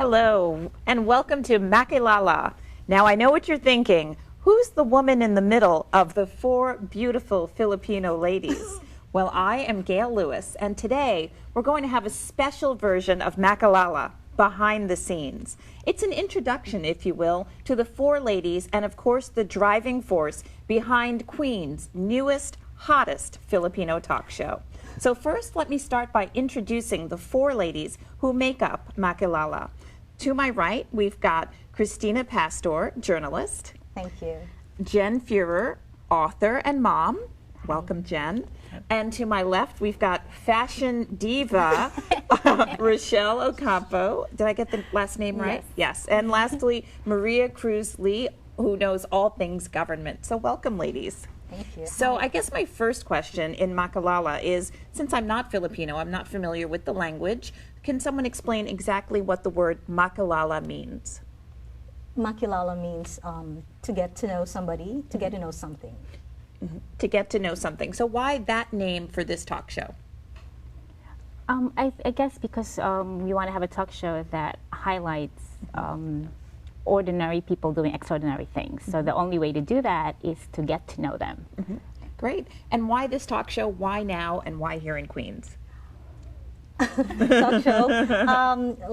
Hello, and welcome to Makilala. Now, I know what you're thinking. Who's the woman in the middle of the four beautiful Filipino ladies? Well, I am Gail Lewis, and today we're going to have a special version of Makilala, Behind the Scenes. It's an introduction, if you will, to the four ladies and, of course, the driving force behind Queen's newest, hottest Filipino talk show. So first, let me start by introducing the four ladies who make up Makilala. To my right, we've got Christina Pastor, journalist. Thank you. Jen Fuhrer, author and mom. Welcome, Jen. And to my left, we've got fashion diva, Rochelle Ocampo. Did I get the last name right? Yes. And lastly, Maria Cruz Lee, who knows all things government. So welcome, ladies. Thank you. So I guess my first question in Makilala is, since I'm not Filipino, I'm not familiar with the language, can someone explain exactly what the word Makilala means? Makilala means to get to know somebody, to get to know something. To get to know something. So why that name for this talk show? I guess because we want to have a talk show that highlights ordinary people doing extraordinary things. So the only way to do that is to get to know them. Great. And why this talk show? Why now? And why here in Queens? Talk show.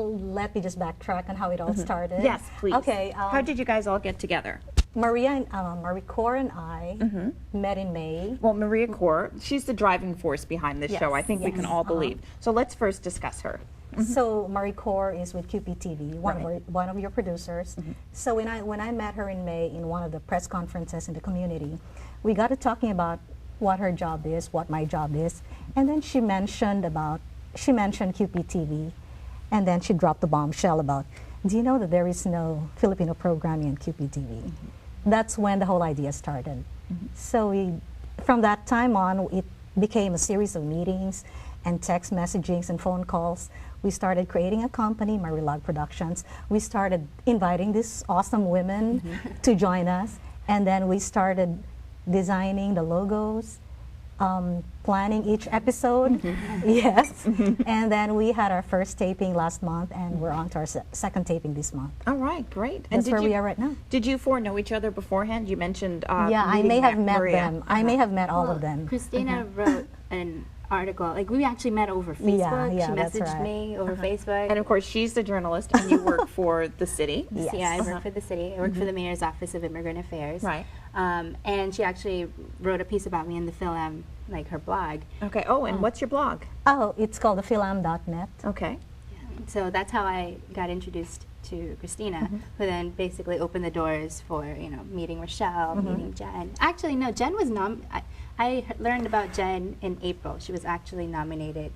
Let me just backtrack on how it all started. Yes, please. Okay. How did you guys all get together? Maria Cor and I met in May. Well, Maria Cor, she's the driving force behind this show. I think we can all believe. So let's first discuss her. So Marie Cor is with QPTV, one of your producers. So when I met her in May in one of the press conferences in the community, we got to talking about what her job is, what my job is, and then she mentioned QPTV, and then she dropped the bombshell about, do you know that there is no Filipino programming on QPTV? That's when the whole idea started. So from that time on, it became a series of meetings and text messagings and phone calls. We started creating a company, Marilog Productions. We started inviting these awesome women to join us, and then we started designing the logos, planning each episode. Yes. And then we had our first taping last month, and we're on to our second taping this month. All right, great. That's where we are right now. Did you four know each other beforehand? You mentioned yeah, I may have met them. I may have met all of them. Christina wrote an article. Like, we actually met over Facebook. Yeah, she messaged me over Facebook. And of course, she's the journalist, and you work for the city. Yes. Yeah, I work for the city. I work for the Mayor's Office of Immigrant Affairs. Right. And she actually wrote a piece about me in the Phil-Am, like her blog. Okay. Oh, and what's your blog? Oh, it's called thephilam.net. Okay. Yeah. So that's how I got introduced to Christina, who then basically opened the doors for, meeting Rochelle, meeting Jen. Actually, no, Jen was I learned about Jen in April. She was actually nominated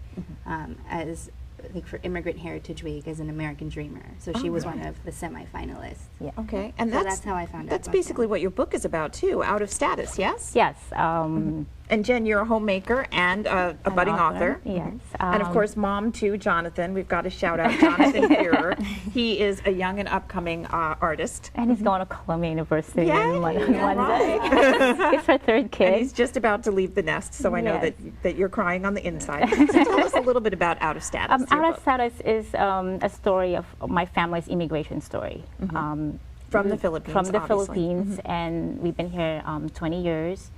as, I think, for Immigrant Heritage Week as an American Dreamer. So she was one of the semifinalists. Yeah. Okay. And so that's how I found out. That's basically what your book is about too. Out of Status. Yes. Yes. And Jen, you're a homemaker and a budding author. Yes. And of course, mom too, Jonathan. We've got to shout out Jonathan Fuhrer. He is a young and upcoming artist. And he's going to Columbia University Yay, on Wednesday. right. It's her third kid. And he's just about to leave the nest, so I know that you're crying on the inside. So tell us a little bit about Out of Status. Out of Status is a story of my family's immigration story. From the Philippines, From the obviously. Philippines, and we've been here 20 years.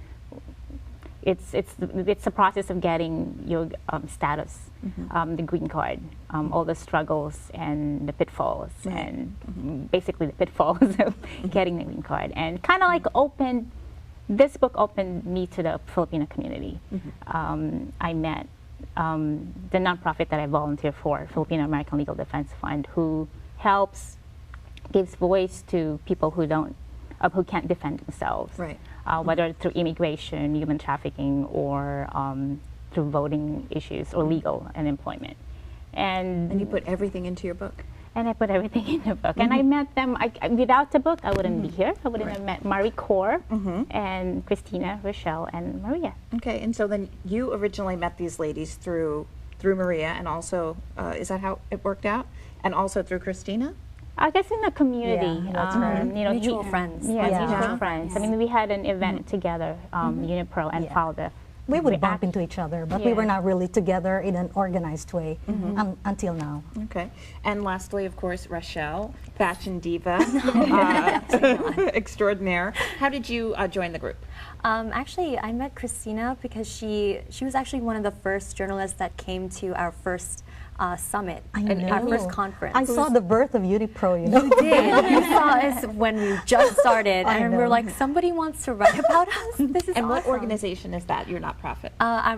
It's a process of getting your status, the green card, all the struggles and the pitfalls, and basically the pitfalls of getting the green card, and kind of like this book opened me to the Filipino community. I met the nonprofit that I volunteer for, Philippine-American Legal Defense Fund, who gives voice to people who can't defend themselves. Right. Whether through immigration, human trafficking, or through voting issues or legal and employment. And you put everything into your book. And I put everything in the book. And I met them. Without the book, I wouldn't be here. I wouldn't have met Marie Cor and Christina, Rochelle, and Maria. Okay, and so then you originally met these ladies through Maria, and also, is that how it worked out? And also through Christina? I guess in the community, Yeah, that's right. mutual friends. Yeah, mutual friends. I mean, we had an event together, Unipro and Falda we would bump react. into each other, but we Yeah. were not really together in an organized way until now. Okay. And lastly, of course, Rochelle, fashion diva extraordinaire. How did you join the group? Actually, I met Christina because she was actually one of the first journalists that came to our first summit, our first conference. I saw the birth of Unipro, you know. You did. You saw us when we just started, I and we were know. like, somebody wants to write about us. This is And awesome. what organization is that, your nonprofit?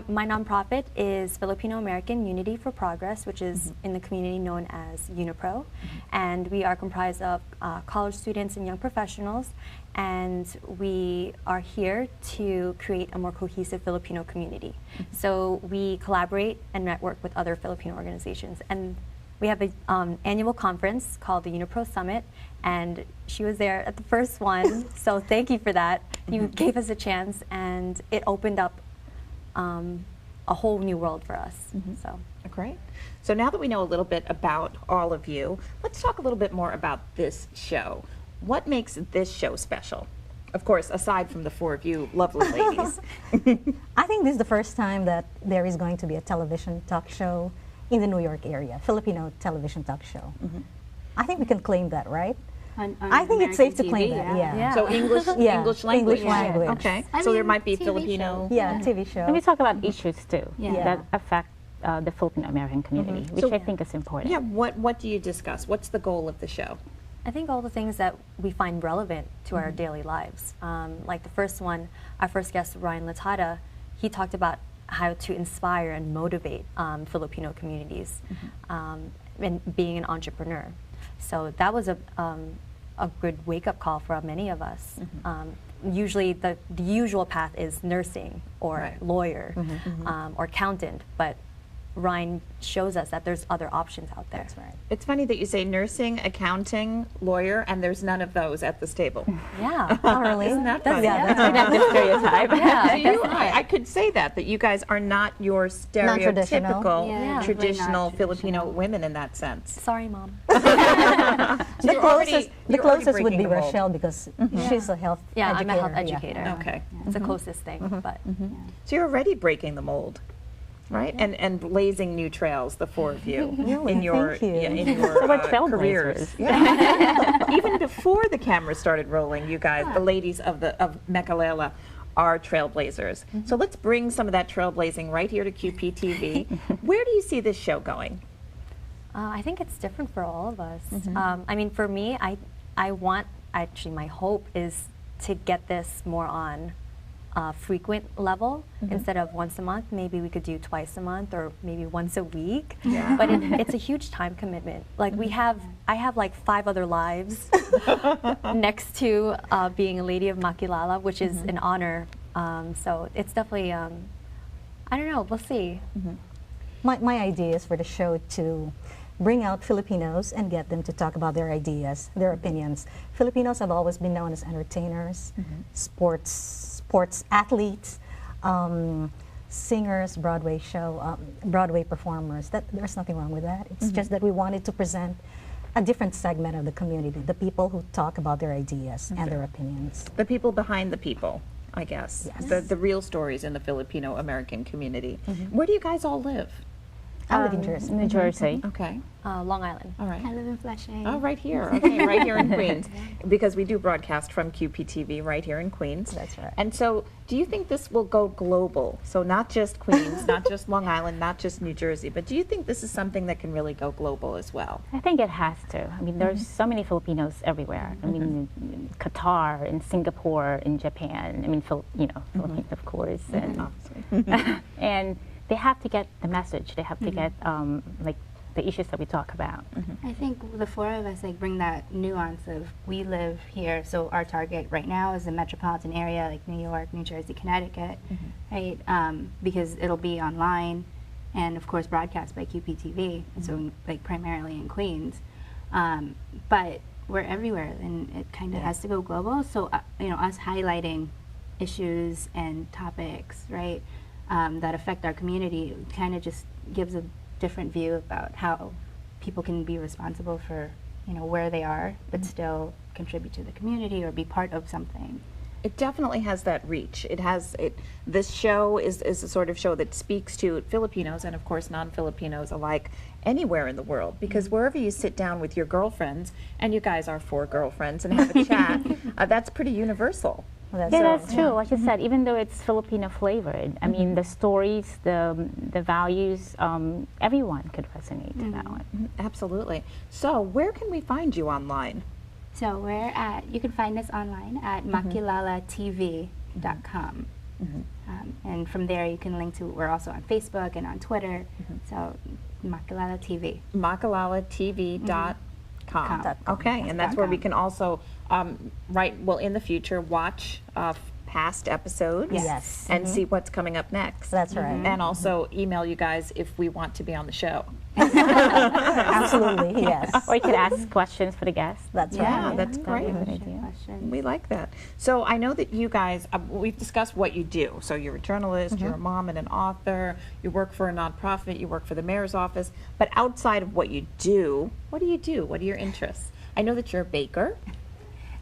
My nonprofit is Filipino-American Unity for Progress, which is in the community known as Unipro. And we are comprised of college students and young professionals. And we are here to create a more cohesive Filipino community. So we collaborate and network with other Filipino organizations. And we have an annual conference called the Unipro Summit, and she was there at the first one. So thank you for that. You gave us a chance, and it opened up a whole new world for us. So. Great. So now that we know a little bit about all of you, let's talk a little bit more about this show. What makes this show special? Of course, aside from the four of you lovely ladies. I think this is the first time that there is going to be a television talk show in the New York area, Filipino television talk show. I think we can claim that, right? On I think it's safe to American claim TV, that, yeah. So English, Yeah, English language. English language. Okay. I So there mean, might be TV Filipino. show. Yeah, TV show. And we talk about issues too Yeah. that affect the Filipino-American community, which So- I think is important. Yeah. What do you discuss? What's the goal of the show? I think all the things that we find relevant to our daily lives. Like the first one, our first guest, Ryan Latada, he talked about how to inspire and motivate Filipino communities and being an entrepreneur. So that was a good wake-up call for many of us. Usually the usual path is nursing or Right. lawyer or accountant, but Ryan shows us that there's other options out there. That's right. It's funny that you say nursing, accounting, lawyer, and there's none of those at this table. Yeah. Oh, really? Isn't that funny? Yeah, that's That's the stereotype. Yeah, You- I could say that you guys are not your Non-traditional. stereotypical Yeah, traditional definitely not Filipino traditional. women in that sense. Sorry, Mom. The you're already- closest, you're already would breaking be the mold. Rochelle because she's a health Yeah, educator. I'm a health yeah. educator. Okay. It's the closest thing, but So you're already breaking the mold, right? And blazing new trails, the four of you, Really? in your Thank you. in your So we're trailblazers. careers. Yeah. Even before the camera started rolling, you guys, the ladies of Makilala, are trailblazers. So let's bring some of that trailblazing right here to QPTV. Where do you see this show going? I think it's different for all of us. I mean, for me, I want, actually my hope is to get this more on a frequent level instead of once a month. Maybe we could do twice a month or maybe once a week. Yeah. But it's a huge time commitment. Like I have like 5 other lives next to being a lady of Makilala, which is an honor. So it's definitely, I don't know, we'll see. My idea is for the show to bring out Filipinos and get them to talk about their ideas, their opinions. Filipinos have always been known as entertainers, sports athletes, singers, Broadway performers. There's nothing wrong with that. It's just that we wanted to present a different segment of the community, the people who talk about their ideas and their opinions. The people behind the people, I guess. Yes. The real stories in the Filipino-American community. Where do you guys all live? I live in Jersey. New Jersey. Okay. Long Island. All right. I live in Flushing. Oh, right here. Okay, right here in Queens. Because we do broadcast from QPTV right here in Queens. That's right. And so, do you think this will go global? So not just Queens, not just Long Island, not just New Jersey, but do you think this is something that can really go global as well? I think it has to. I mean, there's so many Filipinos everywhere. I mean, in Qatar, in Singapore, in Japan. I mean, Philippines, of course, and and they have to get the message. They have to get like the issues that we talk about. I think the 4 of us bring that nuance of we live here, so our target right now is the metropolitan area like New York, New Jersey, Connecticut, right? Because it'll be online and of course broadcast by QPTV, so primarily in Queens. But we're everywhere and it kind of has to go global. So us highlighting issues and topics, right, that affect our community kind of just gives a different view about how people can be responsible for where they are but still contribute to the community or be part of something. It definitely has that reach. It has it. This show is a sort of show that speaks to Filipinos and, of course, non-Filipinos alike anywhere in the world. Because wherever you sit down with your girlfriends, and you guys are 4 girlfriends, and have a chat, that's pretty universal. Well, That's true. Like you said, even though it's Filipino flavored, I mean, the stories, the values, everyone could resonate to that one. Absolutely. So, where can we find you online? So you can find us online at makilalatv.com. And from there you can link to, we're also on Facebook and on Twitter. So Makilala TV. MakilalatV.com. Okay, and that's where we can also, in the future, watch past episodes Yes. and see what's coming up next. That's right. And also email you guys if we want to be on the show. Absolutely, yes. Or you could ask questions for the guests. That's Yeah, right. that's great. We like that. So I know that you guys, we've discussed what you do. So you're a journalist, you're a mom and an author, you work for a nonprofit, you work for the mayor's office. But outside of what you do? What are your interests? I know that you're a baker.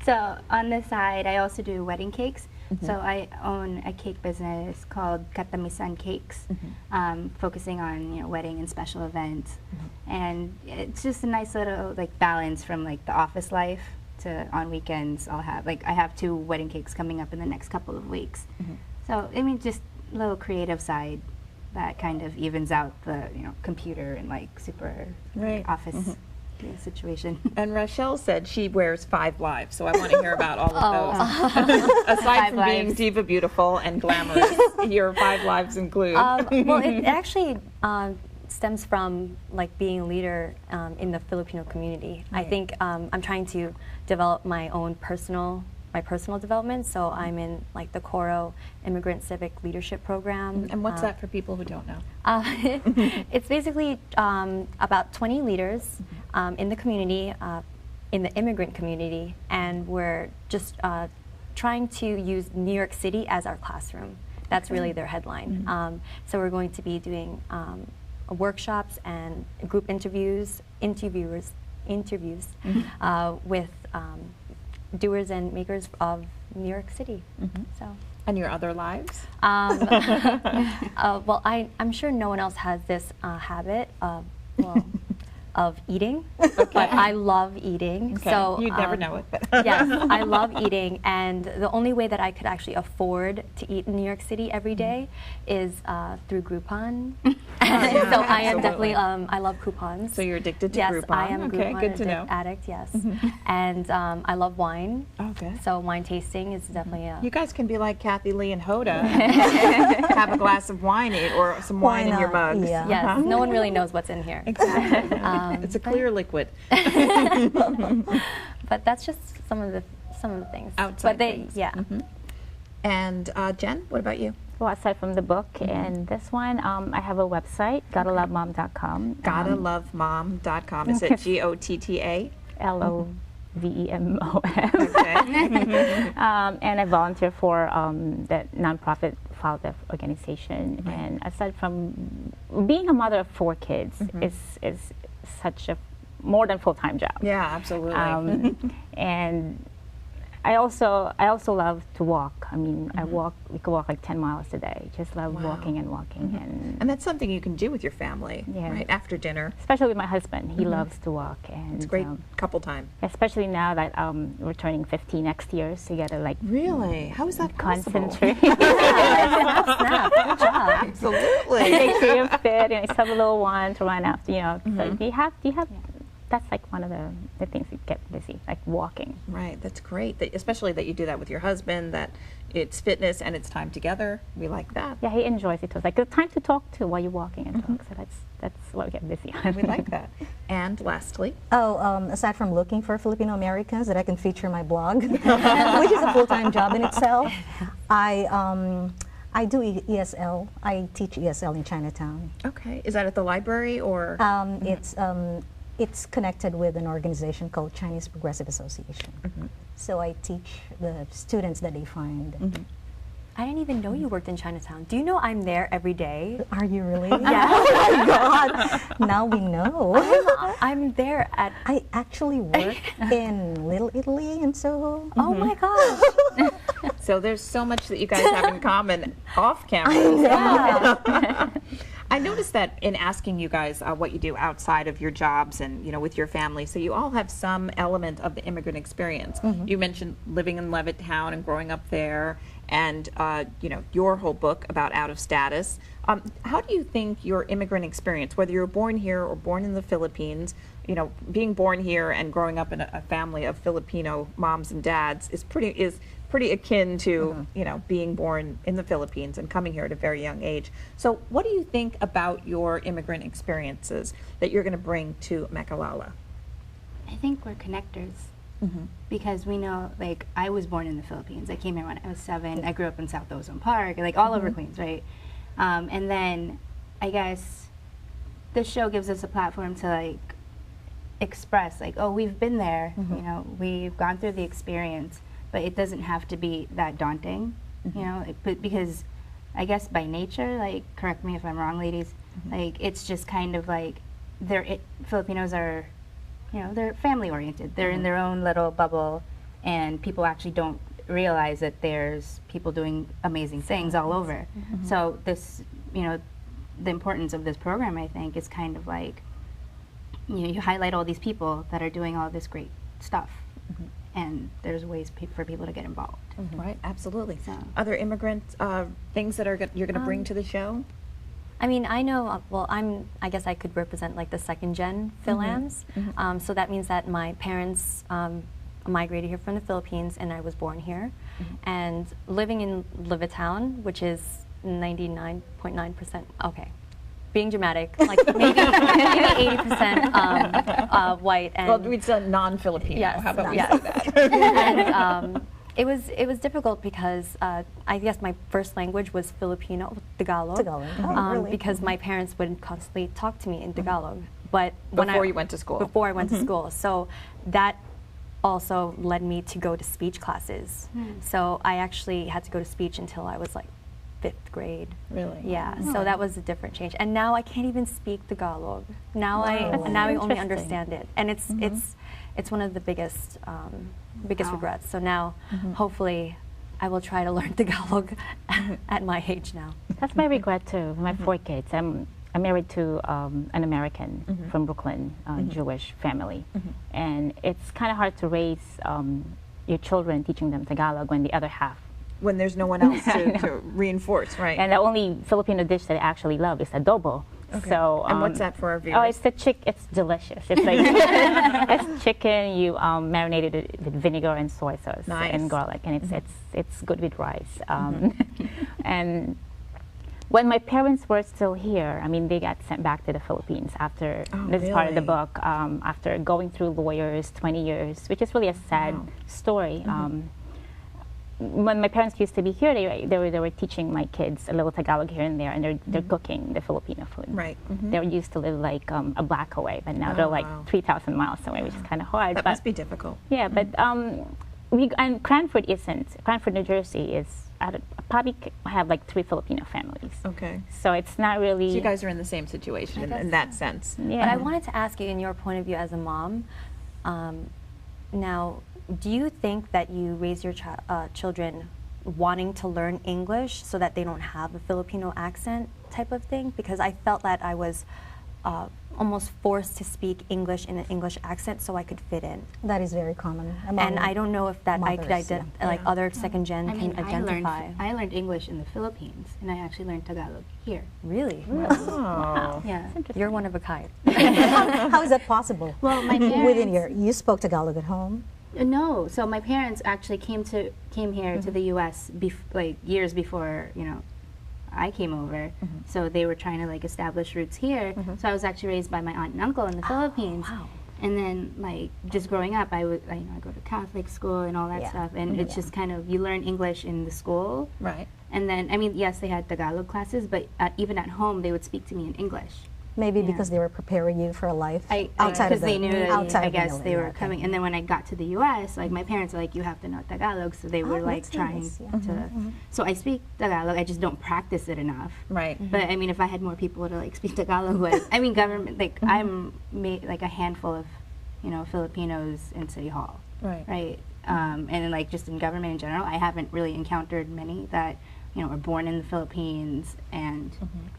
So on the side, I also do wedding cakes. So I own a cake business called Katamisan Cakes, focusing on wedding and special events, and it's just a nice little balance from the office life to on weekends. I have 2 wedding cakes coming up in the next couple of weeks. So I mean, just a little creative side that kind of evens out the computer and super office. Situation. And Rochelle said she wears 5 lives, so I want to hear about all of those. Aside from being diva beautiful and glamorous, your 5 lives include. Well, it actually stems from being a leader in the Filipino community. I think I'm trying to develop my own personal development. So I'm in the Coro Immigrant Civic Leadership Program. And what's that for people who don't know? It's basically about 20 leaders in the community, in the immigrant community, and we're just trying to use New York City as our classroom. That's really their headline. So we're going to be doing workshops and group interviews with doers and makers of New York City. So. And your other lives? Well, I'm sure no one else has this habit of eating, but I love eating. Okay. So you'd never know it. But yes, I love eating, and the only way that I could actually afford to eat in New York City every day is through Groupon. So I am definitely, I love coupons. So you're addicted to yes, Groupon? I am a okay, Groupon good to know. addict, yes. And I love wine. Okay. So wine tasting is definitely a... You guys can be like Kathy Lee and Hoda. Have a glass of wine or some wine in your mugs. Yeah. Yes, no one really knows what's in here. Exactly. It's a clear liquid. But that's just some of the things. Outside but things. Yeah. And Jen, what about you? Well, aside from the book and this one, I have a website, gottalovemom.com. Gottalovemom.com. Is it GOTTA? LOVEMOM. Okay. And I volunteer for the nonprofit father organization. And aside from being a mother of 4 kids is such a more than full-time job. Yeah, absolutely. And I also love to walk. I mean, we could walk 10 miles a day. Just love walking and walking. And that's something you can do with your family, Yeah. right? After dinner. Especially with my husband. He loves to walk. And It's great couple time. especially now that we're turning 50 next year, so you gotta Really? How is that possible? concentrate. Snap. Good job. Absolutely. Make sure you're fit, and just have a little one to run after, So you have that's one of the things that get busy, like walking. Right, that's great. Especially that you do that with your husband, that it's fitness and it's time together. We like that. Yeah, he enjoys it. So it's like the time to talk to while you're walking and talk. So that's what we get busy on. We like that. And lastly, Aside from looking for Filipino Americans that I can feature in my blog, which is a full-time job in itself, I do ESL. I teach ESL in Chinatown. okay, is that at the library or? It's connected with an organization called Chinese Progressive Association. So I teach the students that they find I didn't even know you worked in Chinatown. Do you know I'm there every day? Are you really? Yeah. Oh my God! Now we know. I'm there at. I actually work in Little Italy in Soho. Oh my gosh. So there's so much that you guys have in common off camera. Yeah. I noticed that in asking you guys what you do outside of your jobs and with your family, so you all have some element of the immigrant experience. You mentioned living in Levittown and growing up there, and your whole book about out of status. How do you think your immigrant experience, whether you're born here or born in the Philippines, being born here and growing up in a family of Filipino moms and dads is pretty akin to being born in the Philippines and coming here at a very young age. So what do you think about your immigrant experiences that you're going to bring to Makilala? I think we're connectors. Because we know, like, I was born in the Philippines. I came here when I was 7. I grew up in South Ozone Park, like all over Queens, right? And then I guess this show gives us a platform to like express, like, oh, we've been there, we've gone through the experience, but it doesn't have to be that daunting, because I guess by nature, like, correct me if I'm wrong, ladies, like, it's just kind of like Filipinos are, they're family oriented. They're in their own little bubble, and people actually don't realize that there's people doing amazing things all over. So this, the importance of this program, I think, is kind of like, you highlight all these people that are doing all this great stuff, and there's ways for people to get involved. Right, absolutely. So. Other immigrant things that you're going to bring to the show? I mean, I know, I guess I could represent like the second gen Philams. So that means that my parents migrated here from the Philippines and I was born here. And living in Levittown, which is 99.9%, okay, being dramatic, like maybe 80% white. And Well, it's a non-Filipino. Yes, How about we yes. say that? And it was difficult because I guess my first language was Filipino, Tagalog. Tagalog. Oh, really? Because my parents would constantly talk to me in Tagalog. But Before you went to school. Before I went to school. So that also led me to go to speech classes. So I actually had to go to speech until I was like 5th grade. Really? Yeah, so that was a different change. And now I can't even speak Tagalog. Now I only understand it. And it's one of the biggest regrets. So now hopefully I will try to learn Tagalog at my age now. That's my regret too. My 4 kids. I'm married to an American from Brooklyn, Jewish family, and it's kind of hard to raise your children teaching them Tagalog when the other half. When there's no one else to reinforce, right? And the only Filipino dish that I actually love is adobo. Okay. So, and what's that for our viewers? Oh, it's the It's delicious. It's like it's chicken. You marinated it with vinegar and soy sauce and garlic, and it's good with rice. And when my parents were still here, I mean, they got sent back to the Philippines after this is part of the book. After going through lawyers, 20 years, which is really a sad story. When my parents used to be here, they were teaching my kids a little Tagalog here and there, and they're cooking the Filipino food. Right. They used to live like a block away, but now they're like 3,000 miles away, which is kind of hard. That must be difficult. Yeah, but and Cranford isn't. Cranford, New Jersey is probably have like 3 Filipino families. Okay. So it's not really. So you guys are in the same situation in that sense. Yeah. But I wanted to ask you, in your point of view as a mom, now, do you think that you raise your children wanting to learn English so that they don't have a Filipino accent type of thing? Because I felt that I was almost forced to speak English in an English accent so I could fit in. That is very common. And I don't know if that I could like other second gen I mean, can identify. I learned English in the Philippines, and I actually learned Tagalog here. Really? Oh. Yeah. You're one of a kind. How is that possible? Well, my parents. You spoke Tagalog at home? No, so my parents actually came here to the U.S. like years before I came over. So they were trying to like establish roots here. So I was actually raised by my aunt and uncle in the Philippines. Wow. And then like just growing up, I go to Catholic school and all that stuff, and it's just kind of you learn English in the school. Right. And then I mean, yes, they had Tagalog classes, but even at home they would speak to me in English. Maybe Yeah. because they were preparing you for a life outside Because of the they knew that, outside I of guess Manila, they were okay. coming. And then when I got to the U.S., like my parents were like, you have to know Tagalog. So they were like that's trying nice, yeah. to. So I speak Tagalog. I just don't practice it enough. Right. But I mean, if I had more people to like speak Tagalog with, I mean, government, like I'm like a handful of, Filipinos in City Hall. Right. Right. And then like just in government in general, I haven't really encountered many that, are born in the Philippines and,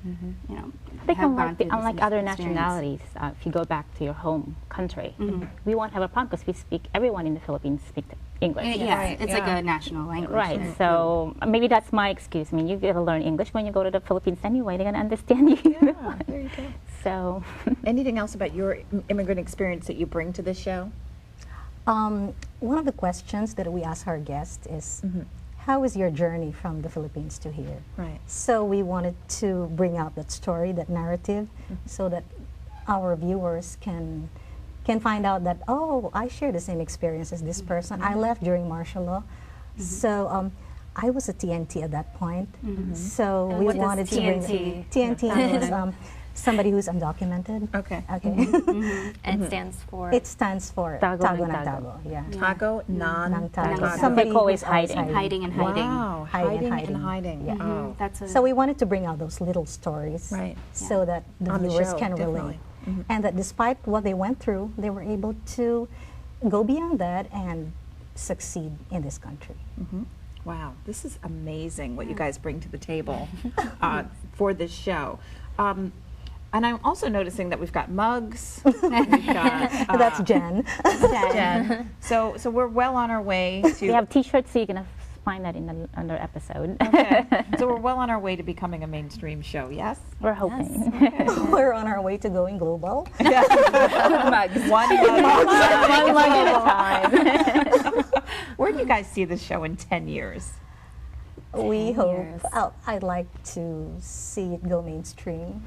I think have gone through this unlike other experience. nationalities, if you go back to your home country, we won't have a problem because everyone in the Philippines speak English. Yeah, Right, it's like yeah. a national language. Right, there. so maybe that's my excuse. I mean, you got to learn English when you go to the Philippines anyway. They're going to understand you. Yeah, there you go. So, Anything else about your immigrant experience that you bring to this show? One of the questions that we ask our guests is, how is your journey from the Philippines to here? Right. So we wanted to bring out that story, that narrative, so that our viewers can find out that, oh, I share the same experience as this person. I left during martial law. So I was a TNT at that point. So we what does wanted to bring TNT? TNT is somebody who's undocumented. Okay. Okay. And it stands for It stands for Tago Tago ng ng Tago. Tago. Yeah. Tago, Ng Tago. Tago. Somebody They're always who's always hiding. Hiding and hiding. Wow. Hiding and Hiding and hiding. Yeah. Oh. That's a, So we wanted to bring out those little stories, Right. so that the On the viewers show, can definitely. relate, and that despite what they went through, they were able to go beyond that and succeed in this country. Wow, this is amazing what you guys bring to the table for this show. And I'm also noticing that we've got mugs. We've got, That's Jen. Jen. So we're well on our way to. we have T-shirts, so you're going to find that in the under episode. Okay. So we're well on our way to becoming a mainstream show. Yes. We're hoping. We're on our way to going global. One mug. One mug at a time. Where do you guys see this show in 10 years? We hope. years. I'd like to see it go mainstream.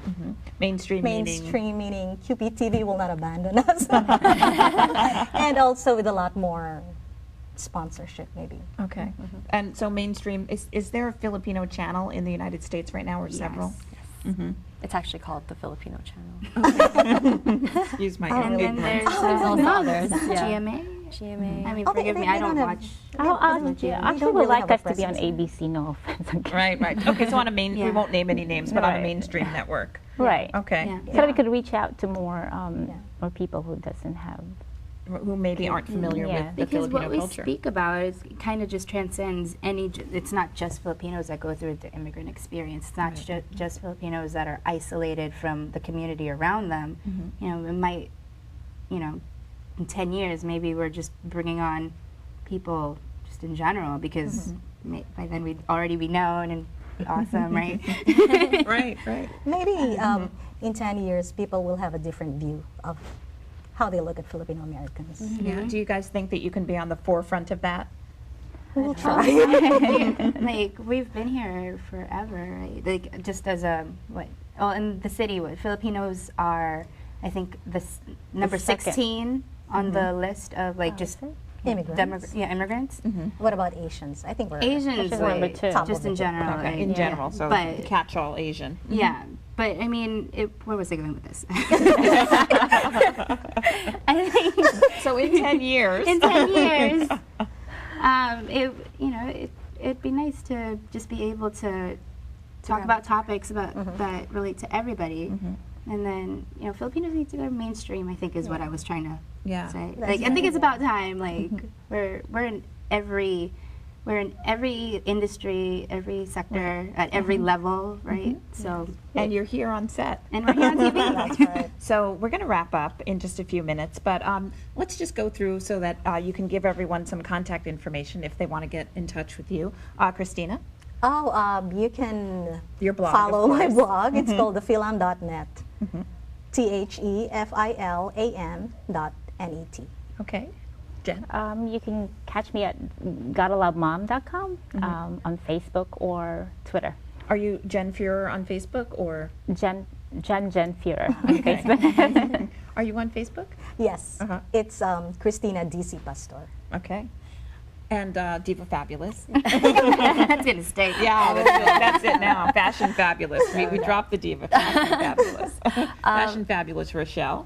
Mainstream meaning. Mainstream meaning QPTV will not abandon us, and also with a lot more sponsorship, maybe. Okay. And so mainstream, is there a Filipino channel in the United States right now or several? It's actually called the Filipino Channel. Excuse my and then ignorance. there's also others. Yeah. GMA. GMA. I mean, Oh, forgive me, I don't watch. Actually, don't would really like have a us to be on presence. ABC, no offense. Okay. Right. Okay, so on a we Yeah. won't name any names, but on a Right. mainstream network. Right. Okay. Yeah. So that we could reach out to more people who doesn't have. Who maybe aren't familiar Yeah. with the Because Filipino what we culture. speak about is kind of just transcends it's not just Filipinos that go through the immigrant experience. It's not just Filipinos that are isolated from the community around them. It might, in 10 years, maybe we're just bringing on people just in general because by then we'd already be known and be awesome, right? Right. Maybe in 10 years, people will have a different view of how they look at Filipino Americans. Yeah. Do you guys think that you can be on the forefront of that? We'll try. Like we've been here forever, right? Like just as a in the city, Filipinos are, I think, number second. 16 on the list of like just Immigrants. immigrants. What about Asians? I think we're Asians, Asians number like, two. Top just of in the general. Okay. like, In general, so But- the catch-all Asian. Yeah, but I mean, where was I going with this? I think So in 10 years. in 10 years, it'd be nice to just be able to talk about topics that relate to everybody. And then, Filipinos need to go mainstream, I think is what I was trying to Yeah. say. Like, I think it's about time. Like, we're in every industry, every sector, at every level, right? So, And you're here on set. and we're here on TV. That's right. So we're going to wrap up in just a few minutes, but let's just go through so that you can give everyone some contact information if they want to get in touch with you. Christina? Oh, you can Your blog, follow of my course. blog. It's called thefilam.net. THEFILAM.net. Okay. Jen? You can catch me at gottalovemom.com on Facebook or Twitter. Are you Jen Fuhrer on Facebook or? Jen Fuhrer on Facebook. Are you on Facebook? Yes, Uh-huh. it's Christina DC Pastor. Okay. And Diva Fabulous. That's gonna stay. Yeah, that's it now. Fashion Fabulous. We dropped the Diva. Fashion Fabulous. Fashion Fabulous Rochelle.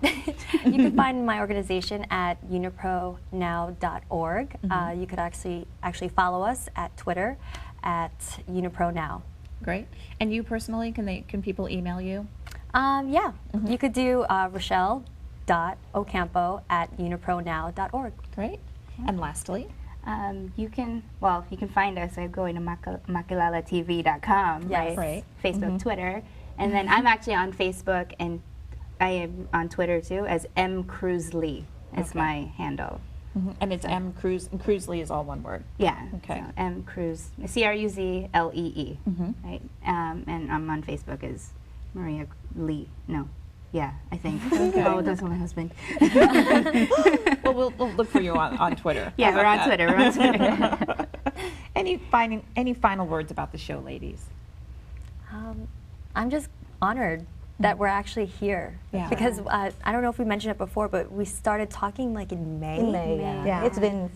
You can find my organization at unipronow.org. You could actually follow us at Twitter at unipronow. Great. And you personally, can people email you? Yeah, you could do rochelle.ocampo@unipronow.org. Great. And lastly? You can find us by going to makilalatv.com, Yes. Right. Facebook, Twitter, and then I'm actually on Facebook and I am on Twitter too as M Cruz Lee. It's my handle. And it's M Cruz, and Cruz Lee is all one word. Yeah. Okay. So M Cruz, CRUZLEE, right? And I'm on Facebook as Maria Lee. No. Yeah, I think. Oh, that's my husband. Well, we'll look for you on Twitter. Yeah, How we're about on that? Twitter. We're on Twitter. Any final words about the show, ladies? I'm just honored that we're actually here. Yeah. Because I don't know if we mentioned it before, but we started talking like in May. In May, yeah. It's been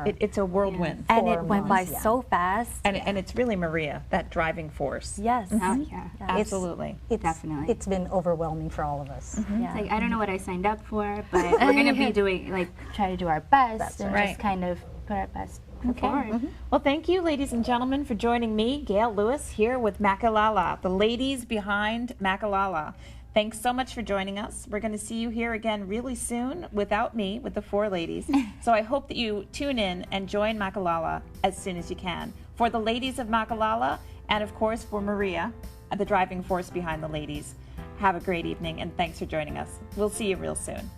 It's a whirlwind. And 4 it went by months, so fast. And it's really Maria, that driving force. Yes. Oh, yeah. Absolutely. Definitely. It's been overwhelming for all of us. Yeah. Like, I don't know what I signed up for, but we're going to be doing, try to do our best and right. just kind of put our best foot forward. Well, thank you, ladies and gentlemen, for joining me, Gail Lewis, here with Makilala, the ladies behind Makilala. Thanks so much for joining us. We're going to see you here again really soon without me, with the 4 ladies. So I hope that you tune in and join Makilala as soon as you can. For the ladies of Makilala, and of course for Maria, the driving force behind the ladies, have a great evening and thanks for joining us. We'll see you real soon.